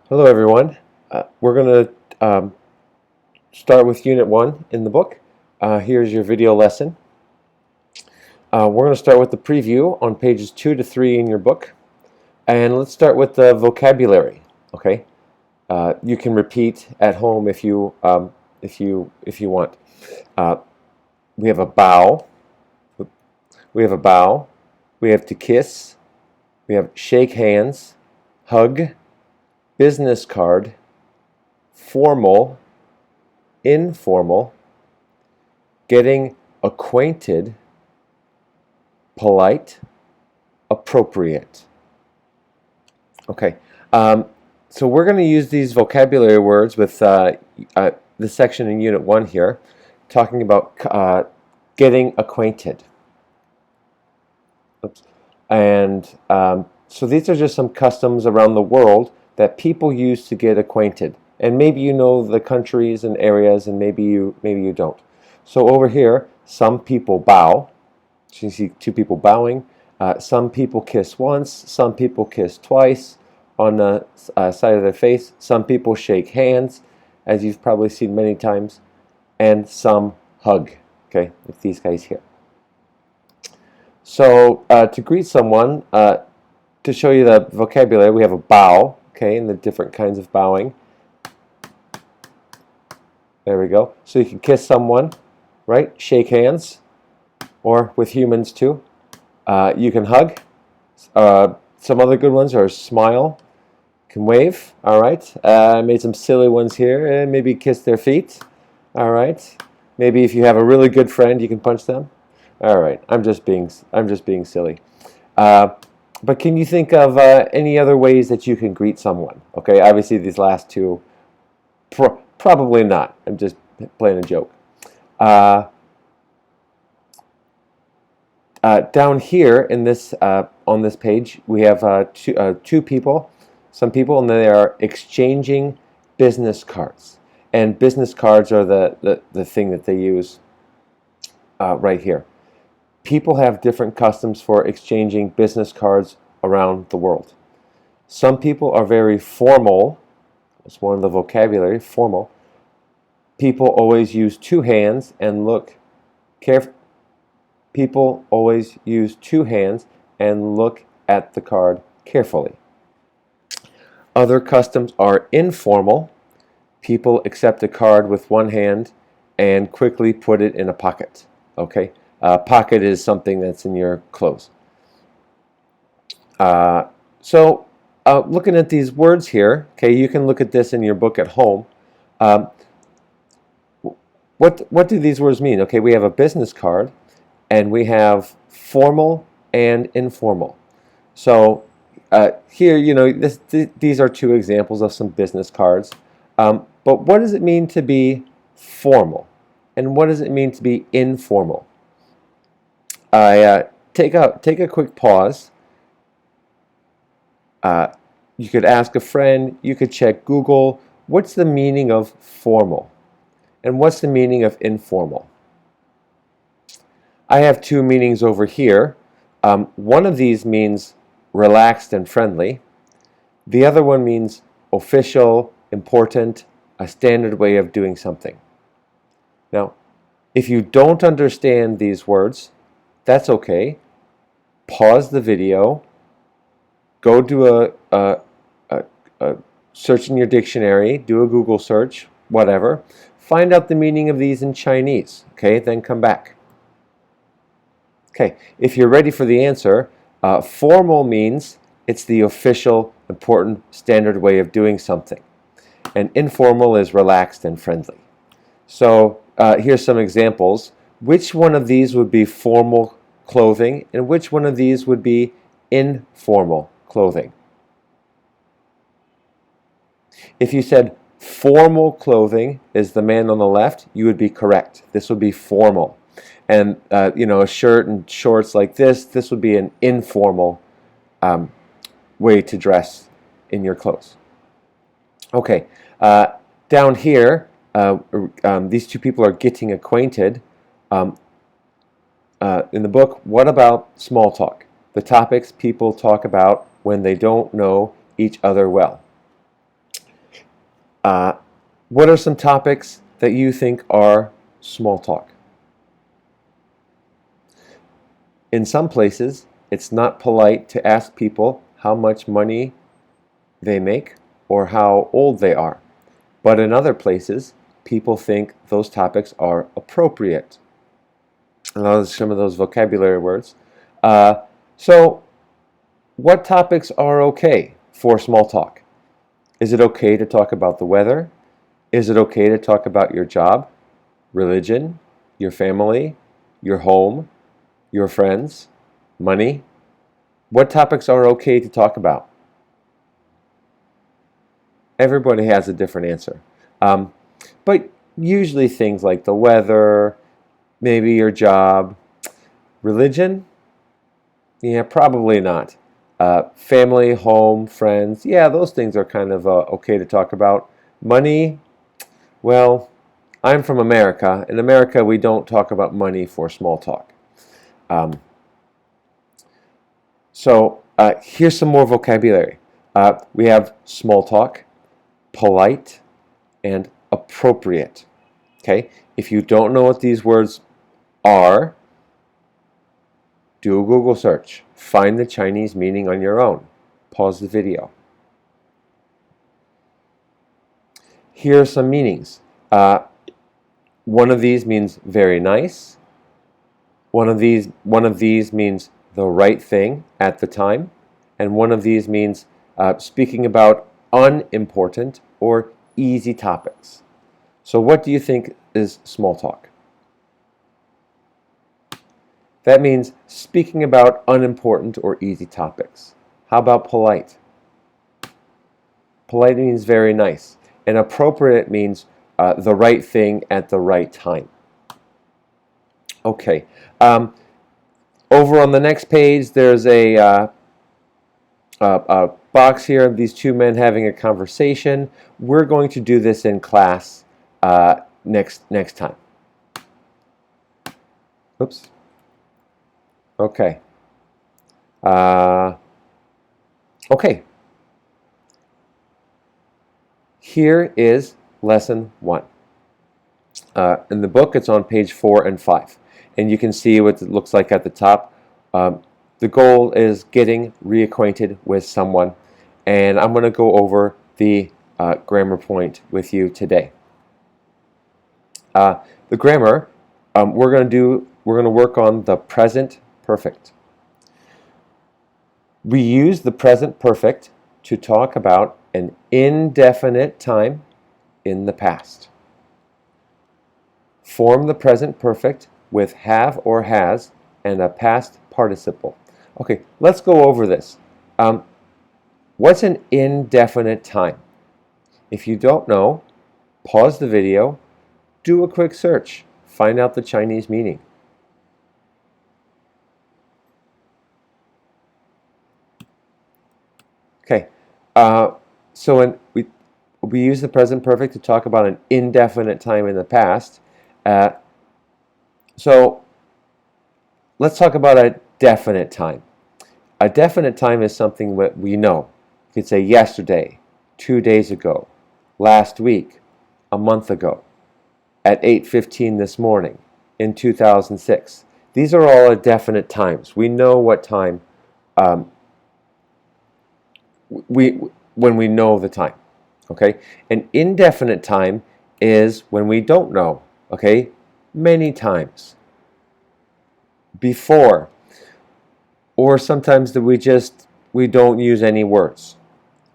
Hello everyone. We're going to start with Unit 1 in the book. Here's your video lesson. We're going to start with the preview on pages 2 to 3 in your book. And let's start with the vocabulary. Okay? You can repeat at home if you want. We have a bow. We have a bow. We have to kiss. We have shake hands, hug, business card, formal, informal, getting acquainted, polite, appropriate. Okay, so we're going to use these vocabulary words with the section in Unit 1 here, talking about getting acquainted. Oops. And so these are just some customs around the world that people use to get acquainted. And maybe you know the countries and areas, and maybe you don't. So over here, some people bow. So you see two people bowing. Some people kiss once. Some people kiss twice on the side of their face. Some people shake hands, as you've probably seen many times. And some hug. Okay, like these guys here. So to greet someone, to show you the vocabulary, we have a bow, okay, and the different kinds of bowing. There we go. So you can kiss someone, right? Shake hands, or with humans too. You can hug. Some other good ones are smile, can wave, all right. Made some silly ones here, and maybe kiss their feet, all right. Maybe if you have a really good friend, you can punch them. All right, I'm just being silly. But can you think of any other ways that you can greet someone? Okay, obviously these last two, probably not. I'm just playing a joke. Down here in this on this page, we have two people, some people, and they are exchanging business cards. And business cards are the thing that they use right here. People have different customs for exchanging business cards around the world. Some people are very formal. That's one of the vocabulary, formal. People always use two hands and look careful. People always use two hands and look at the card carefully. Other customs are informal. People accept a card with one hand and quickly put it in a pocket. Okay? Pocket is something that's in your clothes. So looking at these words here, okay, you can look at this in your book at home. What do these words mean? Okay, we have a business card, and we have formal and informal. So here, you know, these are two examples of some business cards. But what does it mean to be formal? And what does it mean to be informal? Take a quick pause. You could ask a friend. You could check Google. What's the meaning of formal? And what's the meaning of informal? I have two meanings over here. One of these means relaxed and friendly. The other one means official, important, a standard way of doing something. Now, if you don't understand these words, that's okay. Pause the video. Go do a search in your dictionary. Do a Google search, whatever. Find out the meaning of these in Chinese. Okay, then come back. Okay, if you're ready for the answer, formal means it's the official, important, standard way of doing something. And informal is relaxed and friendly. So here's some examples. Which one of these would be formal clothing, and which one of these would be informal clothing? If you said formal clothing is the man on the left, you would be correct. This would be formal. And you know, a shirt and shorts like this would be an informal way to dress in your clothes. Okay, down here, these two people are getting acquainted. In the book, what about small talk? The topics people talk about when they don't know each other well. Uh, what are some topics that you think are small talk? In some places, it's not polite to ask people how much money they make or how old they are. But in other places, people think those topics are appropriate. And those are some of those vocabulary words. So, what topics are okay for small talk? Is it okay to talk about the weather? Is it okay to talk about your job, religion, your family, your home, your friends, money? What topics are okay to talk about? Everybody has a different answer. But usually things like the weather, maybe your job, religion, yeah, probably not. Family, home, friends, yeah, those things are kind of okay to talk about. Money, well, I'm from America. In America, we don't talk about money for small talk. Um, so here's some more vocabulary. We have small talk, polite, and appropriate. Okay, if you don't know what these words are, do a Google search. Find the Chinese meaning on your own. Pause the video. Here are some meanings. One of these means very nice. One of these means the right thing at the time, and one of these means speaking about unimportant or easy topics. So what do you think is small talk? That means speaking about unimportant or easy topics. How about polite? Polite means very nice. And appropriate means the right thing at the right time. Okay. Over on the next page, there's a box here of these two men having a conversation. We're going to do this in class next time. Oops. Okay. Okay. Here is lesson 1. In the book, it's on page 4 and 5. And you can see what it looks like at the top. The goal is getting reacquainted with someone. And I'm going to go over the grammar point with you today. The grammar, we're going to work on the present perfect. We use the present perfect to talk about an indefinite time in the past. Form the present perfect with have or has and a past participle. Okay, let's go over this. What's an indefinite time? If you don't know, pause the video, do a quick search, find out the Chinese meaning. Okay, so when we use the present perfect to talk about an indefinite time in the past. So let's talk about a definite time. A definite time is something that we know. You could say yesterday, 2 days ago, last week, a month ago, at 8:15 this morning, in 2006. These are all definite times. We know what time when we know the time. Okay? An indefinite time is when we don't know. Okay? Many times. Before. Or sometimes that we don't use any words.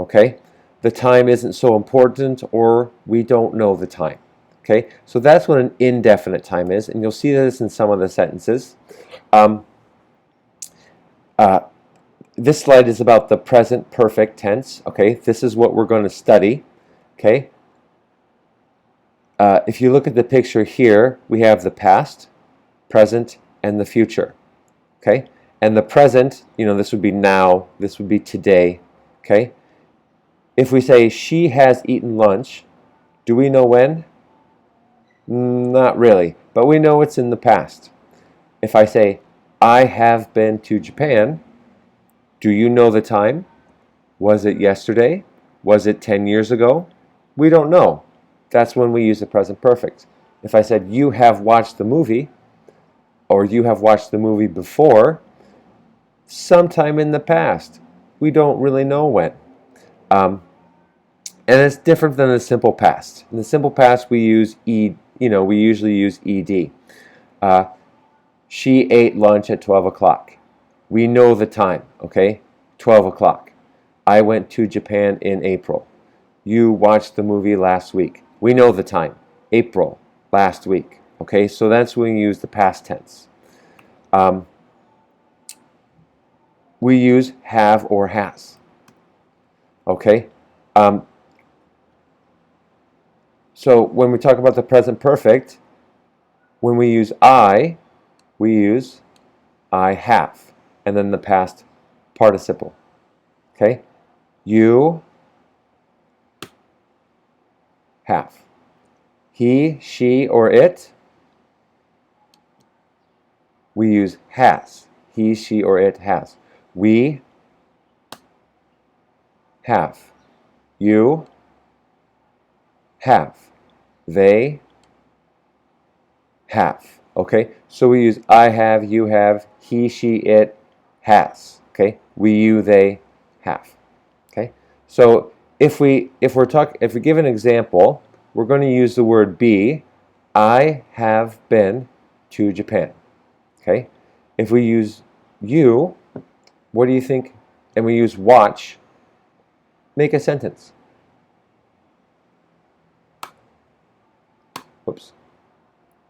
Okay? The time isn't so important or we don't know the time. Okay? So that's what an indefinite time is, and you'll see this in some of the sentences. This slide is about the present perfect tense. Okay? This is what we're going to study. Okay? If you look at the picture here, we have the past, present, and the future. Okay? And the present, this would be now, this would be today. Okay? If we say she has eaten lunch, do we know when? Not really, but we know it's in the past. If I say I have been to Japan, do you know the time? Was it yesterday? Was it 10 years ago? We don't know. That's when we use the present perfect. If I said, you have watched the movie, or you have watched the movie before, sometime in the past. We don't really know when. And it's different than the simple past. In the simple past, we use we usually use ed. She ate lunch at 12 o'clock. We know the time, okay? 12 o'clock. I went to Japan in April. You watched the movie last week. We know the time. April, last week. Okay, so that's when we use the past tense. We use have or has. Okay? So when we talk about the present perfect, when we use I, we use I have, and then the past participle. Okay? You have. He, she, or it, we use has. He, she, or it has. We have. You have. They have. Okay? So we use I have, you have, he, she, it has. Okay? We, you, they have. Okay? So if we give an example, we're going to use the word be. I have been to Japan. Okay? If we use you, what do you think? And we use watch, make a sentence.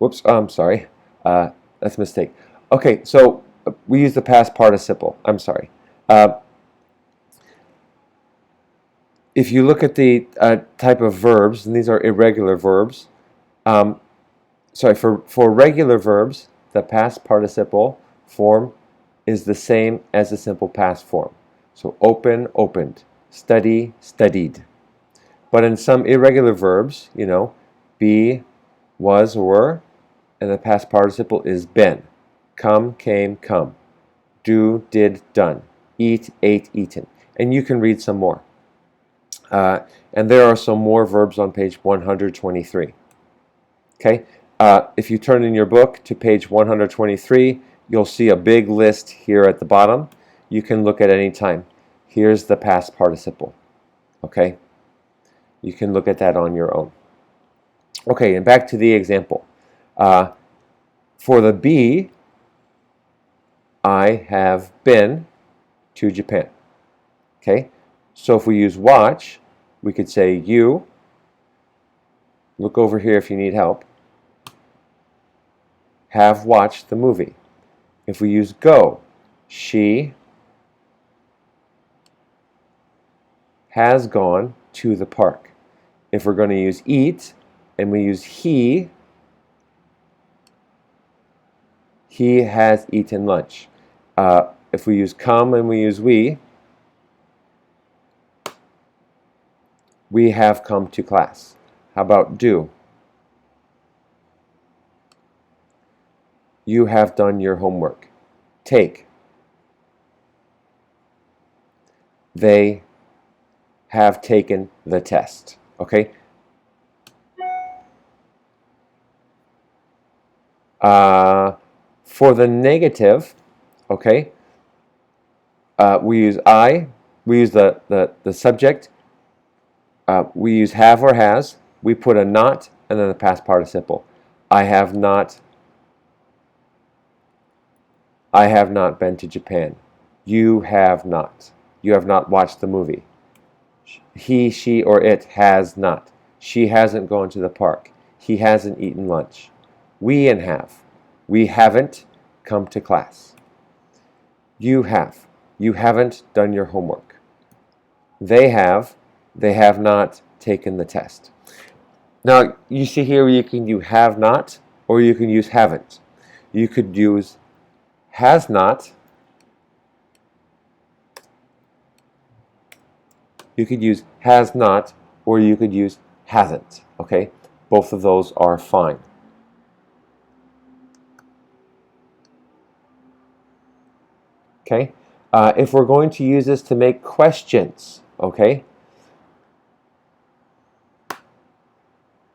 Whoops, I'm sorry. That's a mistake. Okay, so we use the past participle. I'm sorry. If you look at the type of verbs, and these are irregular verbs, for regular verbs, the past participle form is the same as the simple past form. So open, opened, study, studied. But in some irregular verbs, be, was, were, and the past participle is been. Come, came, come. Do, did, done. Eat, ate, eaten. And you can read some more. And there are some more verbs on page 123. Okay? If you turn in your book to page 123, you'll see a big list here at the bottom. You can look at any time. Here's the past participle. Okay? You can look at that on your own. Okay, and back to the example. For the be, I have been to Japan. Okay? So if we use watch, we could say you, look over here if you need help, have watched the movie. If we use go, she has gone to the park. If we're going to use eat, and we use he has eaten lunch. If we use come and we use we have come to class. How about do? You have done your homework. Take. They have taken the test. Okay? For the negative, okay, we use I, we use the subject, we use have or has, we put a not, and then the past participle. I have not been to Japan. You have not. You have not watched the movie. He, she, or it has not. She hasn't gone to the park. He hasn't eaten lunch. We and have. We haven't come to class. You have. You haven't done your homework. They have. They have not taken the test. Now, you see here you can use have not or you can use haven't. You could use has not. You could use has not or you could use hasn't. Okay? Both of those are fine. Okay? If we're going to use this to make questions, okay?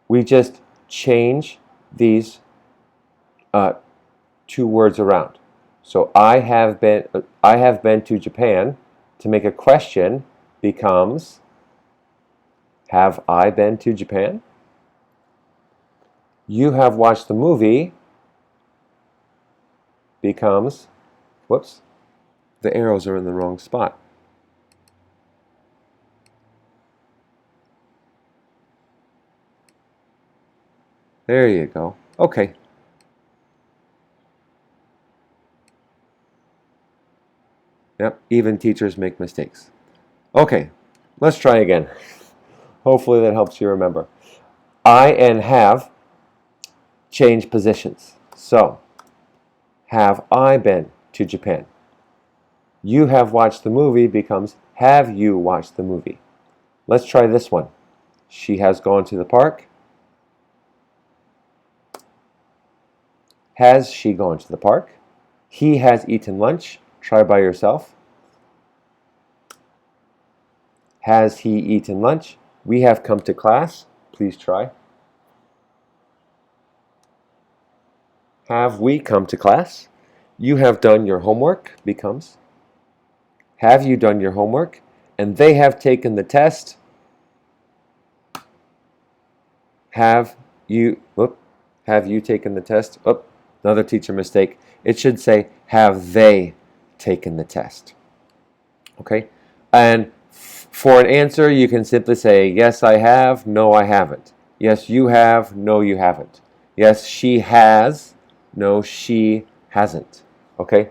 we just change these two words around. So I have been to Japan to make a question becomes, have I been to Japan? You have watched the movie becomes, whoops, the arrows are in the wrong spot. There you go. Okay. Yep, even teachers make mistakes. Okay, let's try again. Hopefully that helps you remember. I and have change positions. So, have I been to Japan? You have watched the movie becomes, have you watched the movie? Let's try this one. She has gone to the park. Has she gone to the park? He has eaten lunch. Try by yourself. Has he eaten lunch? We have come to class. Please try. Have we come to class? You have done your homework becomes, have you done your homework? And they have taken the test. Have you taken the test? Oh, another teacher mistake. It should say, have they taken the test? Okay? And for an answer, you can simply say, yes, I have, no, I haven't. Yes, you have, no, you haven't. Yes, she has, no, she hasn't. Okay?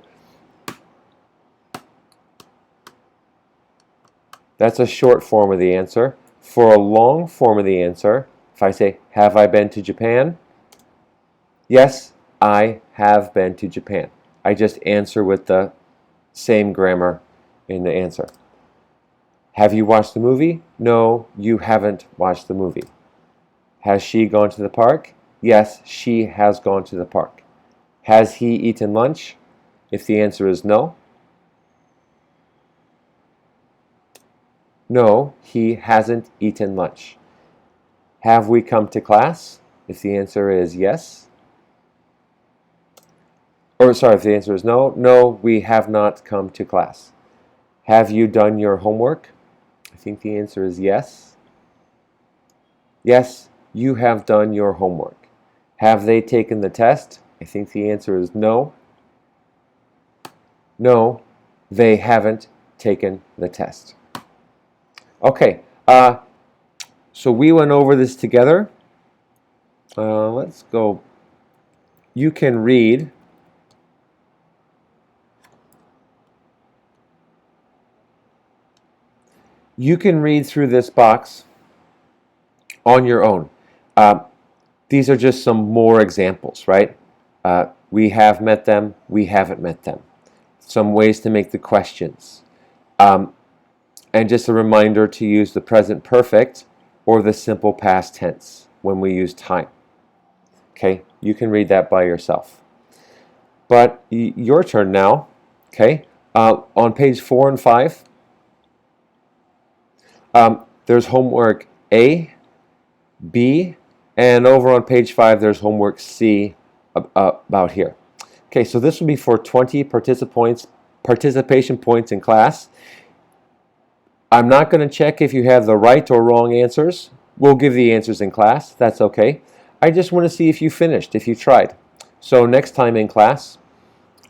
That's a short form of the answer. For a long form of the answer, if I say, have I been to Japan? Yes, I have been to Japan. I just answer with the same grammar in the answer. Have you watched the movie? No, you haven't watched the movie. Has she gone to the park? Yes, she has gone to the park. Has he eaten lunch? If the answer is no. No, he hasn't eaten lunch. Have we come to class? If the answer is yes. If the answer is no. No, we have not come to class. Have you done your homework? I think the answer is yes. Yes, you have done your homework. Have they taken the test? I think the answer is no. No, they haven't taken the test. Okay, so we went over this together. Let's go. You can read. You can read through this box on your own. These are just some more examples, right? We have met them, we haven't met them. Some ways to make the questions. And just a reminder to use the present perfect or the simple past tense when we use time. Okay, you can read that by yourself. But your turn now, okay? On page 4 and 5, there's homework A, B, and over on page 5 there's homework C about here. Okay, so this will be for 20 participation points in class. I'm not going to check if you have the right or wrong answers. We'll give the answers in class. That's okay. I just want to see if you finished, if you tried. So next time in class,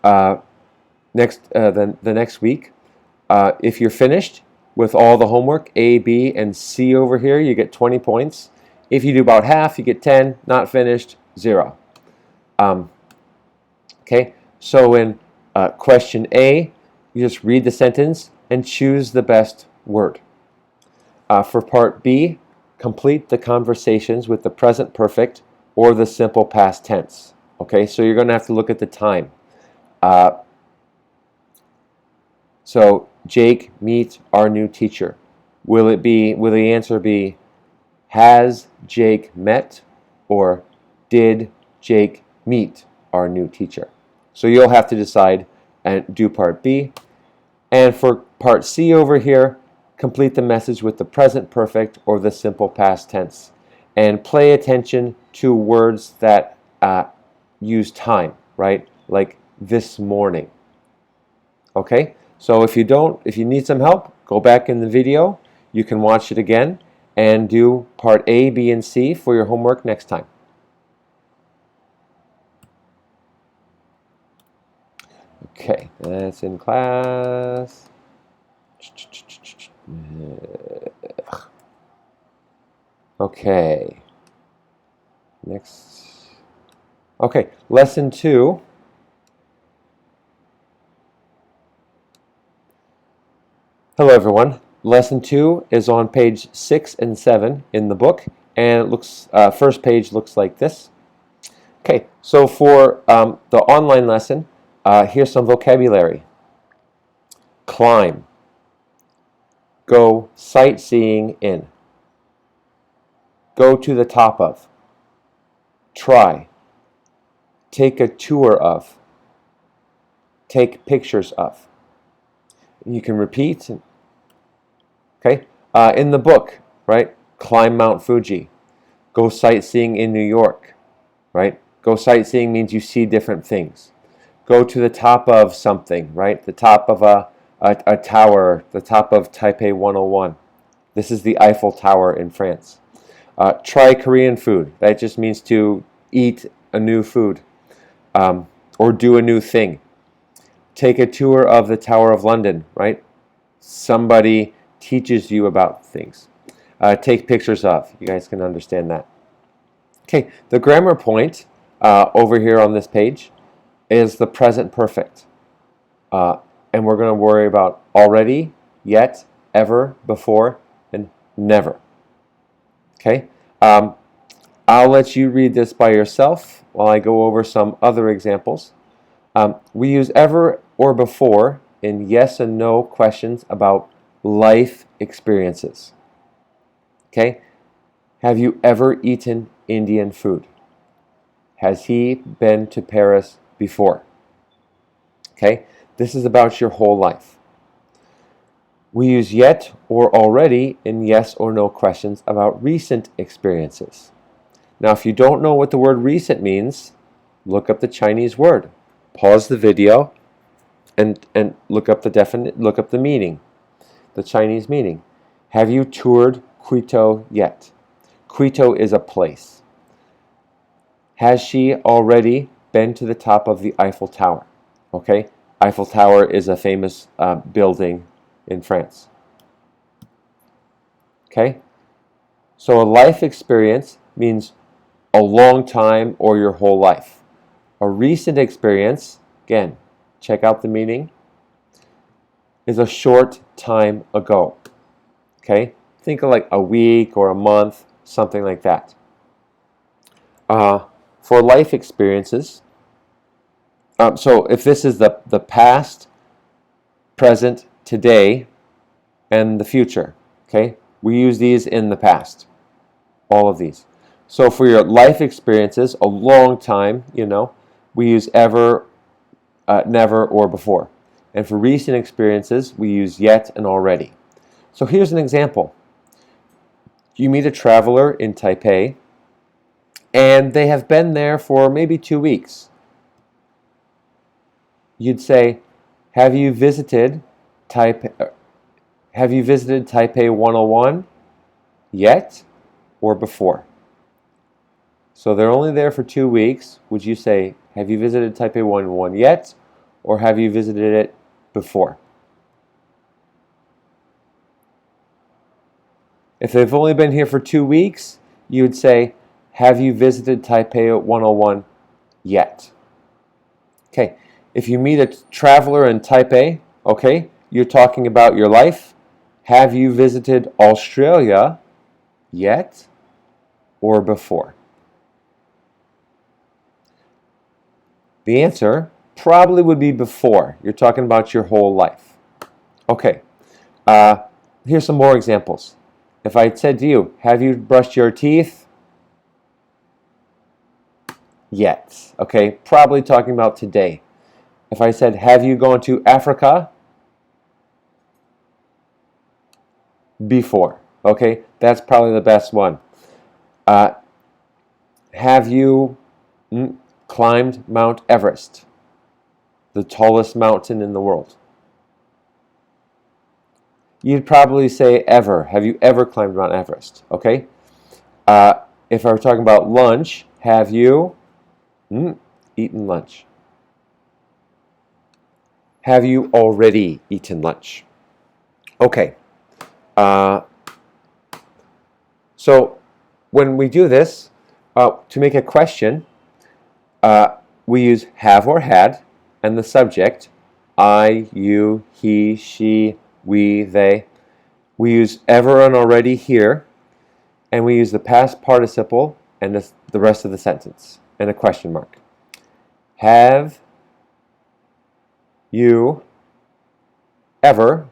the next week, if you're finished with all the homework, A, B, and C over here, you get 20 points. If you do about half, you get 10. Not finished, 0. Okay, so in question A, you just read the sentence and choose the best word. For part B, complete the conversations with the present perfect or the simple past tense. Okay, so you're going to have to look at the time. So Jake meet our new teacher. Will the answer be has Jake met or did Jake meet our new teacher? So you'll have to decide and do part B. And for part C over here, complete the message with the present perfect or the simple past tense. and pay attention to words that use time, right? Like this morning. Okay? So if you need some help, go back in the video. You can watch it again and do part A, B, and C for your homework next time. Okay, that's in class. Okay. Next. Okay, lesson 2. Hello everyone. Lesson 2 is on page 6 and 7 in the book, and it looks first page looks like this. Okay, so for the online lesson, here's some vocabulary. Climb. Go sightseeing in. Go to the top of. Try. Take a tour of. Take pictures of. You can repeat. Okay, in the book, right? Climb Mount Fuji. Go sightseeing in New York, right? Go sightseeing means you see different things. Go to the top of something, right? The top of a tower, the top of Taipei 101. This is the Eiffel Tower in France. Try Korean food. That just means to eat a new food or do a new thing. Take a tour of the Tower of London, right? Somebody teaches you about things. Take pictures of. You guys can understand that. Okay, the grammar point over here on this page is the present perfect. And we're going to worry about already, yet, ever, before, and never. Okay? I'll let you read this by yourself while I go over some other examples. We use ever or before in yes and no questions about life experiences. Okay? Have you ever eaten Indian food? Has he been to Paris before? Okay? This is about your whole life. We use yet or already in yes or no questions about recent experiences. Now, if you don't know what the word recent means, look up the Chinese word. Pause the video and look up the meaning, the Chinese meaning. Have you toured Quito yet? Quito is a place. Has she already been to the top of the Eiffel Tower? Okay, Eiffel Tower is a famous building in France. Okay, so a life experience means a long time or your whole life. A recent experience, again, check out the meaning, is a short time ago. Okay, think of like a week or a month, something like that. For life experiences, so if this is the past, present, today, and the future, okay, we use these in the past, all of these. So for your life experiences, a long time, we use ever, never, or before. And for recent experiences, we use yet and already. So here's an example. You meet a traveler in Taipei, and they have been there for maybe 2 weeks. You'd say, have you visited Taipei 101 yet or before? So they're only there for 2 weeks. Would you say, have you visited Taipei 101 yet, or have you visited it before? If they've only been here for 2 weeks, you would say, have you visited Taipei 101 yet? Okay, if you meet a traveler in Taipei, okay, you're talking about your life. Have you visited Australia yet or before? The answer probably would be before. You're talking about your whole life. Okay, here's some more examples. If I said to you, have you brushed your teeth yet? Okay, probably talking about today. If I said, have you gone to Africa before? Okay, that's probably the best one. Uh, have you climbed Mount Everest, the tallest mountain in the world? You'd probably say ever. Have you ever climbed Mount Everest? Okay. If I were talking about lunch, have you eaten lunch? Have you already eaten lunch? Okay. So when we do this, to make a question, we use have or had, and the subject, I, you, he, she, we, they. We use ever and already here, and we use the past participle and the rest of the sentence, and a question mark. Have you ever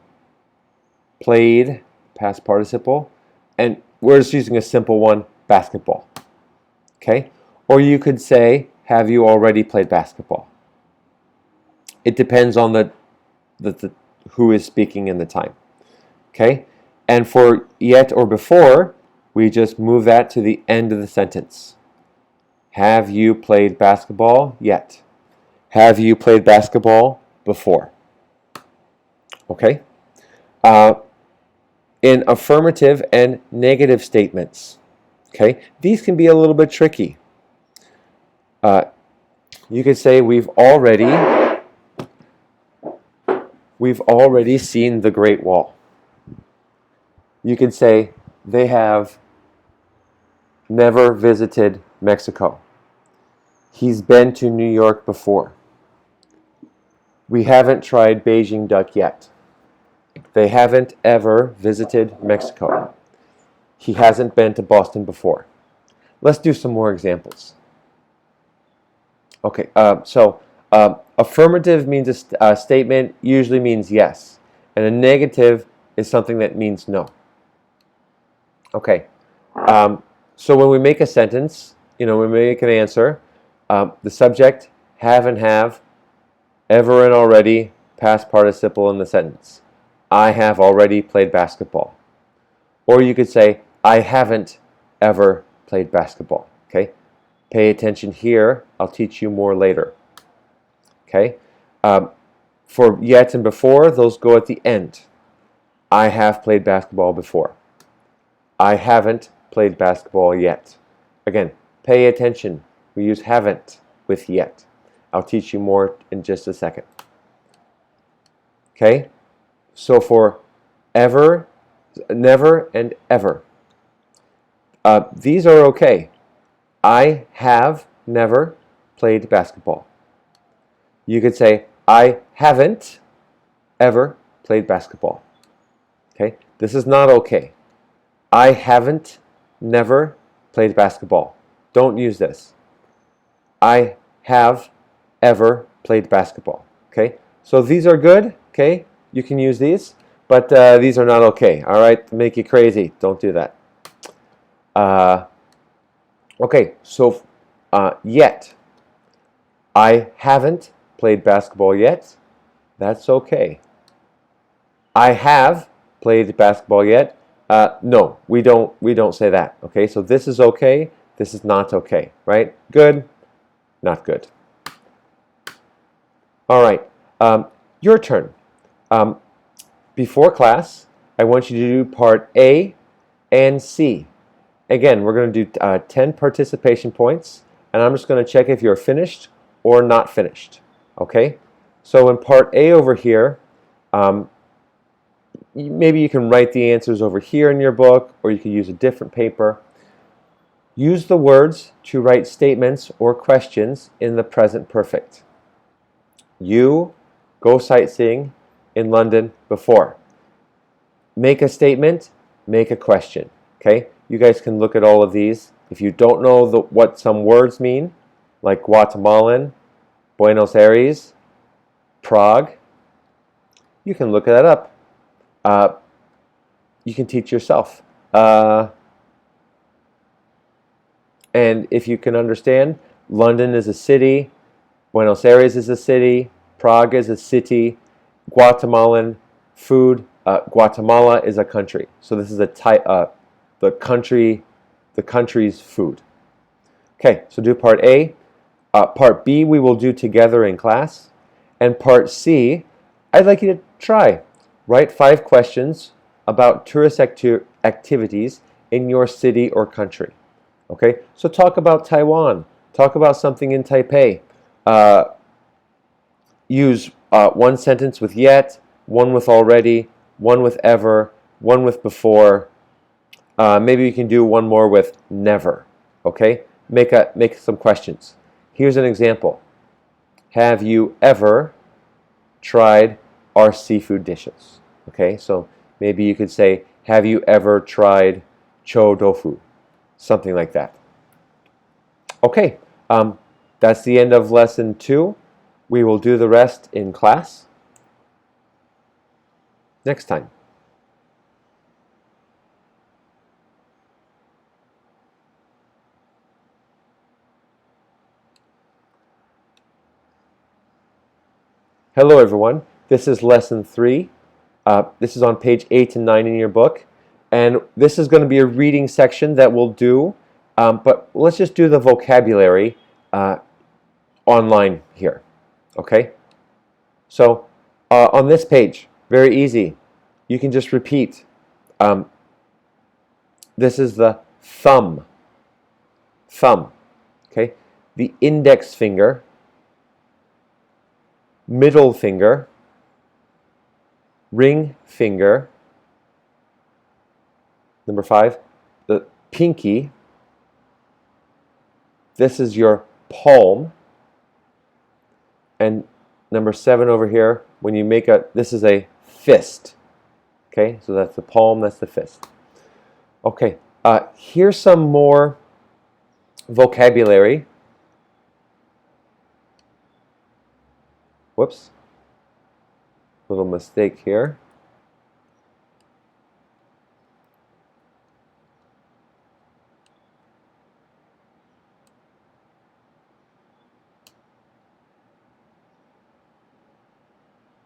played, past participle, and we're just using a simple one, basketball. Okay? Or you could say, have you already played basketball? It depends on the who is speaking in the time. Okay? And for yet or before, we just move that to the end of the sentence. Have you played basketball yet? Have you played basketball before? Okay? In affirmative and negative statements, okay, these can be a little bit tricky. You could say we've already seen the Great Wall. You could say they have never visited Mexico. He's been to New York before. We haven't tried Beijing duck yet. They haven't ever visited Mexico. He hasn't been to Boston before. Let's do some more examples. Okay, affirmative means a statement usually means yes, and a negative is something that means no. Okay, so when we make a sentence, when we make an answer, the subject, have and have, ever and already, past participle in the sentence. I have already played basketball. Or you could say, I haven't ever played basketball. Okay? Pay attention here. I'll teach you more later. Okay? For yet and before, those go at the end. I have played basketball before. I haven't played basketball yet. Again, pay attention. We use haven't with yet. I'll teach you more in just a second. Okay? So for ever, never, and ever, these are okay. I have never played basketball. You could say, I haven't ever played basketball. Okay? This is not okay. I haven't never played basketball. Don't use this. I have ever played basketball. Okay? So these are good. Okay? You can use these, but these are not okay. All right? Make you crazy. Don't do that. Okay, so yet. I haven't played basketball yet. That's okay. I have played basketball yet. No, we don't say that. Okay, so this is okay. This is not okay. Right? Good. Not good. All right. Your turn. Before class, I want you to do part A and C. Again, we're going to do 10 participation points, and I'm just going to check if you're finished or not finished. Okay? So in part A over here, maybe you can write the answers over here in your book, or you can use a different paper. Use the words to write statements or questions in the present perfect. You go sightseeing in London before. Make a statement, make a question. Okay? You guys can look at all of these. If you don't know what some words mean, like Guatemalan, Buenos Aires, Prague, you can look that up. You can teach yourself. And if you can understand, London is a city, Buenos Aires is a city, Prague is a city, Guatemalan food, Guatemala is a country. So this is the country, the country's food. Okay, so do part A. Part B we will do together in class. And part C, I'd like you to try. Write 5 questions about tourist activities in your city or country. Okay, so talk about Taiwan. Talk about something in Taipei. Use one sentence with yet, one with already, one with ever, one with before. Maybe you can do one more with never. Okay, make some questions. Here's an example. Have you ever tried our seafood dishes? Okay, so maybe you could say, have you ever tried chou tofu? Something like that. Okay, that's the end of lesson 2. We will do the rest in class next time. Hello everyone, this is lesson 3. This is on page 8 and 9 in your book, and this is going to be a reading section that we'll do, but let's just do the vocabulary online here, okay? So on this page, very easy, you can just repeat. This is the thumb, okay? The index finger, middle finger, ring finger, number 5, the pinky, this is your palm, and number 7 over here, when you make this is a fist, okay, so that's the palm, that's the fist. Okay, here's some more vocabulary. Whoops, little mistake here.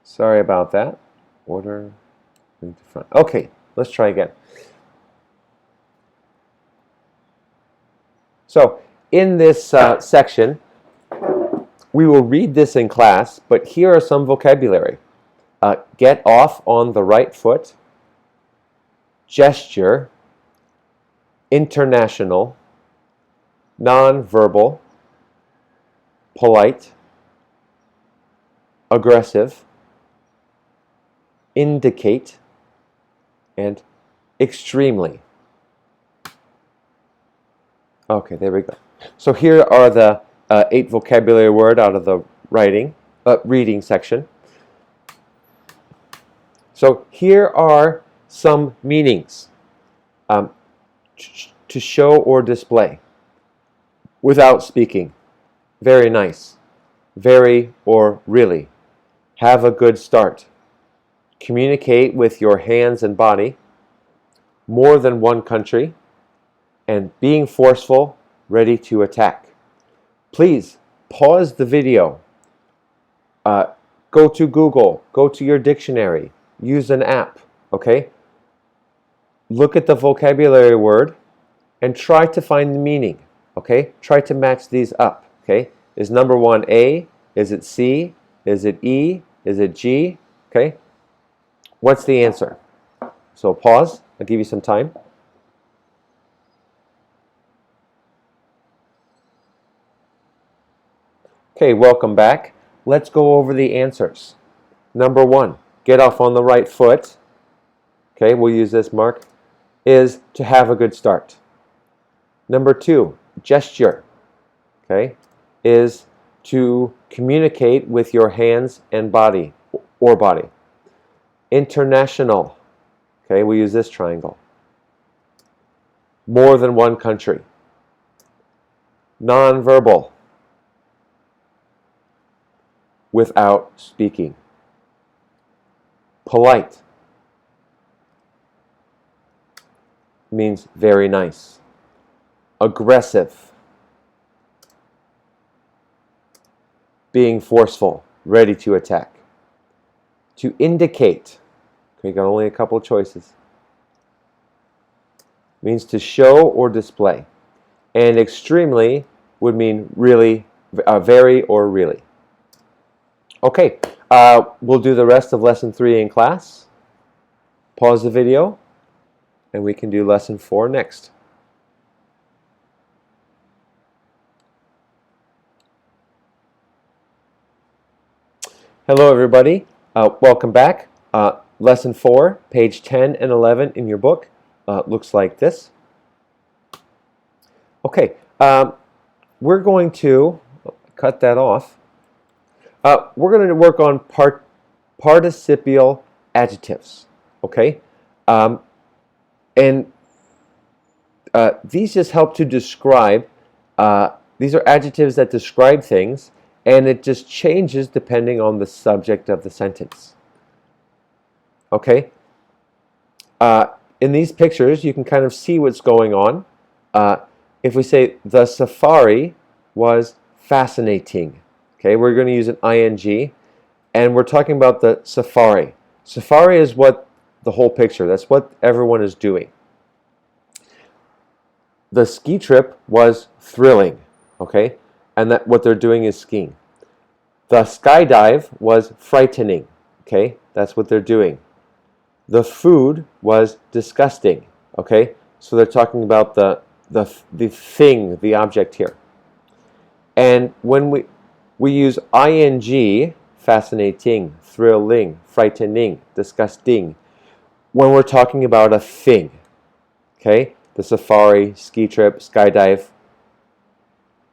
Sorry about that. Order, bring to front. Okay, let's try again. So, in this section, we will read this in class, but here are some vocabulary. Get off on the right foot, gesture, international, non-verbal, polite, aggressive, indicate, and extremely. Okay, there we go. So here are the 8 vocabulary words out of the reading section. So here are some meanings to show or display without speaking. Very nice. Very or really. Have a good start. Communicate with your hands and body. More than one country. And being forceful, ready to attack. Please pause the video. Go to Google. Go to your dictionary. Use an app, okay? Look at the vocabulary word and try to find the meaning, okay? Try to match these up, okay? Is number 1 A? Is it C? Is it E? Is it G? Okay? What's the answer? So pause. I'll give you some time. Okay, welcome back. Let's go over the answers. Number 1. Get off on the right foot, okay, we'll use this mark, is to have a good start. Number 2, gesture, okay, is to communicate with your hands and body, or body. International, okay, we use this triangle. More than one country. Non-verbal, without speaking. Polite means very nice. Aggressive, being forceful, ready to attack. To indicate, okay, you got only a couple choices. means to show or display. And extremely would mean really, very, or really. Okay, we'll do the rest of lesson 3 in class. Pause the video, and we can do lesson 4 next. Hello everybody, welcome back. Lesson 4, page 10 and 11 in your book looks like this. Okay, we're going to cut that off. We're going to work on participial adjectives, okay? And these just help to describe, these are adjectives that describe things, and it just changes depending on the subject of the sentence. Okay? In these pictures, you can kind of see what's going on. If we say, the safari was fascinating, okay, we're going to use an ing, and we're talking about the safari. Safari is what the whole picture, that's what everyone is doing. The ski trip was thrilling, okay? And that what they're doing is skiing. The skydive was frightening, okay? That's what they're doing. The food was disgusting, okay? So they're talking about the thing, the object here. And when we use ing, fascinating, thrilling, frightening, disgusting, when we're talking about a thing, okay? The safari, ski trip, skydive,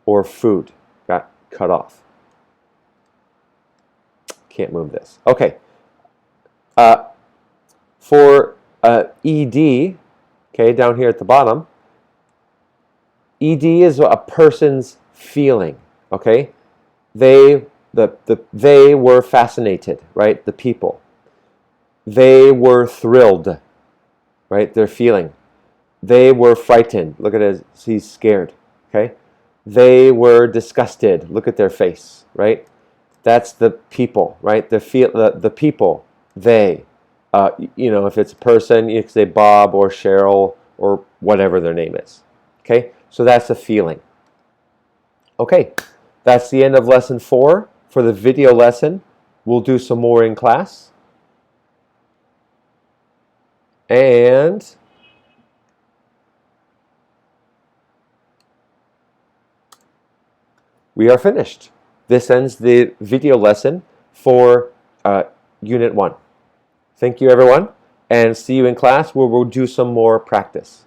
or food got cut off. Can't move this. Okay. For ed, okay, down here at the bottom, ed is a person's feeling, okay? They were fascinated, right? The people. They were thrilled, right? Their feeling. They were frightened. Look at it, he's scared, okay? They were disgusted. Look at their face, right? That's the people, right? The people, they. You know, if it's a person, you can say Bob or Cheryl or whatever their name is. Okay, so that's a feeling. Okay, that's the end of lesson 4 for the video lesson. We'll do some more in class. And we are finished. This ends the video lesson for Unit 1. Thank you, everyone, and see you in class where we'll do some more practice.